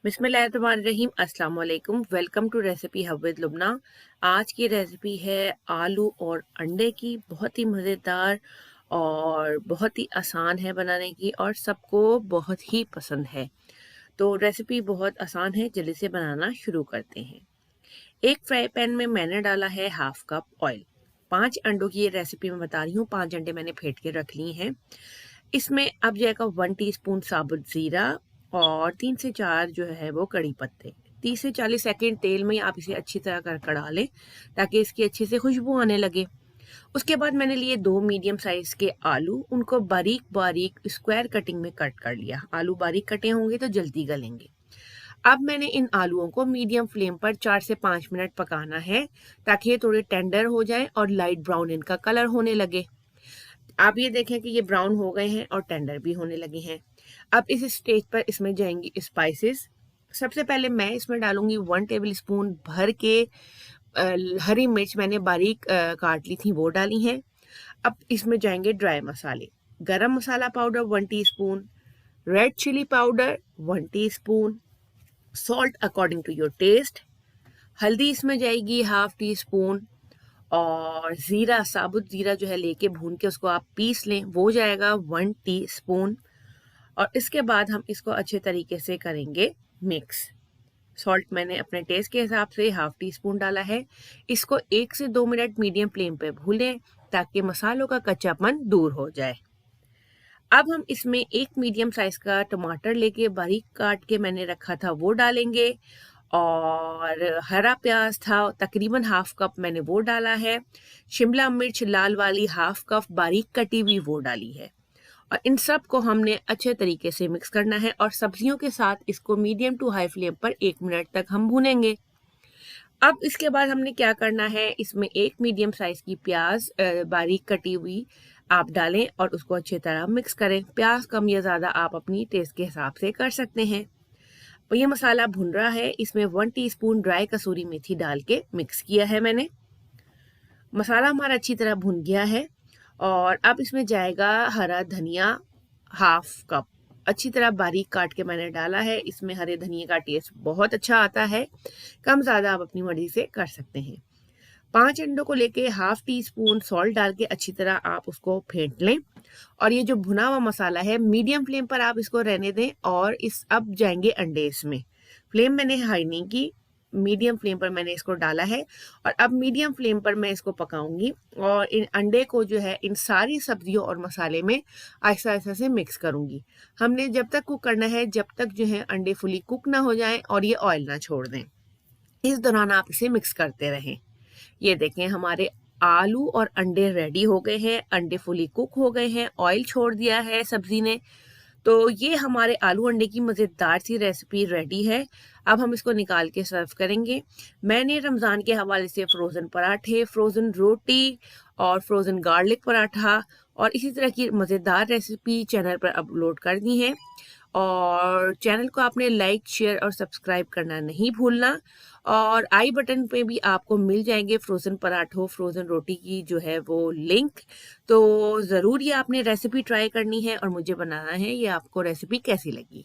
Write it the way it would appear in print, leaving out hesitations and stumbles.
बिस्मिल्लाहिर्रहमानिर्रहीम अस्सलाम वालेकुम। Welcome to recipe hub with Lubna. आज की रेसिपी है आलू और अंडे की। बहुत ही मज़ेदार और बहुत ही आसान है बनाने की और सबको बहुत ही पसंद है। तो रेसिपी बहुत आसान है, जल्दी से बनाना शुरू करते हैं। एक फ्राई पैन में मैंने डाला है हाफ कप ऑयल। 5 अंडों की ये रेसिपी मैं बता रही हूँ। 5 अंडे मैंने फेंट के रख लिए हैं। इसमें अब जाएगा 1 टीस्पून साबुत ज़ीरा और 3 से 4 जो है वो कड़ी पत्ते। 30 से 40 सेकंड तेल में आप इसे अच्छी तरह कर कड़ा लें ताकि इसकी अच्छे से खुशबू आने लगे। उसके बाद मैंने लिए 2 मीडियम साइज के आलू, उनको बारीक बारीक स्क्वायर कटिंग में कट कर लिया। आलू बारीक कटे होंगे तो जल्दी गलेंगे। अब मैंने इन आलूओं को मीडियम फ्लेम पर 4 से 5 मिनट पकाना है ताकि ये थोड़े टेंडर हो जाएं और लाइट ब्राउन इनका कलर होने लगे। आप ये देखें कि ये ब्राउन हो गए हैं और टेंडर भी होने लगे हैं। अब इस स्टेज पर इसमें जाएंगी स्पाइसेस। सबसे पहले मैं इसमें डालूंगी 1 टेबल स्पून भर के हरी मिर्च मैंने बारीक काट ली थी, वो डाली हैं। अब इसमें जाएंगे ड्राई मसाले। Garam masala powder 1 teaspoon, red chilli powder 1 teaspoon, salt according to your taste. हल्दी इसमें जाएगी हाफ टी स्पून और ज़ीरा, साबुत ज़ीरा जो है लेके भून के उसको आप पीस लें, वो जाएगा 1 टीस्पून। और इसके बाद हम इसको अच्छे तरीके से करेंगे मिक्स। सॉल्ट मैंने अपने टेस्ट के हिसाब से हाफ टी स्पून डाला है। इसको 1 से 2 मिनट मीडियम फ्लेम पे भूनें ताकि मसालों का कच्चापन दूर हो जाए। अब हम इसमें एक मीडियम साइज का टमाटर लेके बारीक काट के मैंने रखा था, वो डालेंगे। और हरा प्याज था तकरीबन हाफ कप, मैंने वो डाला है। शिमला मिर्च लाल वाली हाफ कप बारीक कटी हुई, वो डाली है। और इन सब को हमने अच्छे तरीके से मिक्स करना है और सब्जियों के साथ इसको मीडियम टू हाई फ्लेम पर 1 मिनट तक हम भूनेंगे। अब इसके बाद हमने क्या करना है, इसमें एक मीडियम साइज की प्याज बारीक कटी हुई आप डालें और उसको अच्छी तरह मिक्स करें। प्याज कम या ज़्यादा आप अपनी टेस्ट के हिसाब से कर सकते हैं। तो ये मसाला भुन रहा है, इसमें 1 टीस्पून ड्राई कसूरी मेथी डाल के मिक्स किया है मैंने। मसाला हमारा अच्छी तरह भुन गया है और अब इसमें जाएगा हरा धनिया हाफ कप, अच्छी तरह बारीक काट के मैंने डाला है। इसमें हरे धनिया का टेस्ट बहुत अच्छा आता है, कम ज़्यादा आप अपनी मर्जी से कर सकते हैं। 5 अंडों को लेके हाफ टी स्पून सॉल्ट डाल के अच्छी तरह आप उसको फेंट लें। और ये जो भुना हुआ मसाला है मीडियम फ्लेम पर आप इसको रहने दें और इस अब जाएंगे अंडे इसमें। फ्लेम मैंने हाई नहीं की, मीडियम फ्लेम पर मैंने इसको डाला है और अब मीडियम फ्लेम पर मैं इसको पकाऊंगी और इन अंडे को जो है इन सारी सब्जियों और मसाले में आहिस्ता आहिस्ता से मिक्स करूंगी। हमने जब तक कुक करना है जब तक जो है अंडे फुली कुक ना हो जाएं और ये ऑयल ना छोड़ दें। इस दौरान आप इसे मिक्स करते रहें। ये देखें हमारे आलू और अंडे रेडी हो गए हैं, अंडे फुली कुक हो गए हैं, ऑयल छोड़ दिया है सब्जी ने। तो ये हमारे आलू अंडे की मज़ेदार सी रेसिपी रेडी है। अब हम इसको निकाल के सर्व करेंगे। मैंने रमज़ान के हवाले से फ्रोज़न पराठे, फ्रोज़न रोटी और फ्रोज़न गार्लिक पराठा और इसी तरह की मज़ेदार रेसिपी चैनल पर अपलोड कर दी हैं। और चैनल को आपने लाइक, शेयर और सब्सक्राइब करना नहीं भूलना। और आई बटन पे भी आपको मिल जाएंगे फ्रोज़न पराठों, फ्रोज़न रोटी की जो है वो लिंक। तो ज़रूर ये आपने रेसिपी ट्राई करनी है और मुझे बनाना है ये आपको रेसिपी कैसी लगी।